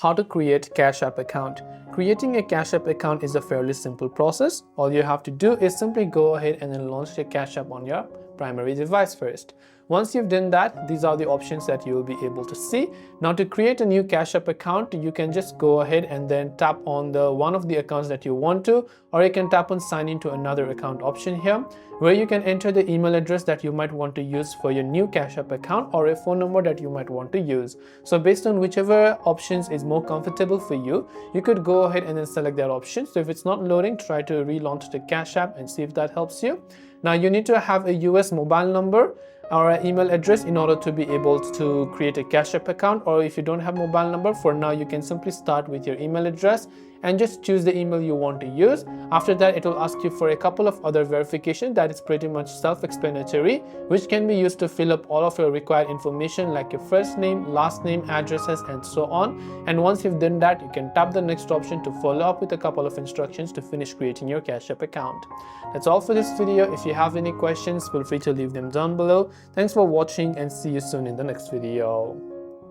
How to create Cash App account. Creating a Cash App account is a fairly simple process. All you have to do is simply go ahead and then launch your Cash App on your primary device first. Once you've done that, these are the options that you will be able to see. Now, to create a new Cash App account, you can just go ahead and then tap on the one of the accounts that you want to, or you can tap on sign into another account option here, where you can enter the email address that you might want to use for your new Cash App account or a phone number that you might want to use. So based on whichever options is more comfortable for you, you could go ahead and then select that option. So if it's not loading, try to relaunch the Cash App and see if that helps you. Now you need to have a US mobile number or an email address in order to be able to create a Cash App account, or if you don't have mobile number, for now you can simply start with your email address and just choose the email you want to use. After that, it will ask you for a couple of other verifications that is pretty much self-explanatory, which can be used to fill up all of your required information like your first name, last name, addresses, and so on. And once you've done that, you can tap the next option to follow up with a couple of instructions to finish creating your Cash App account. That's all for this video. If you have any questions, feel free to leave them down below. Thanks for watching and see you soon in the next video.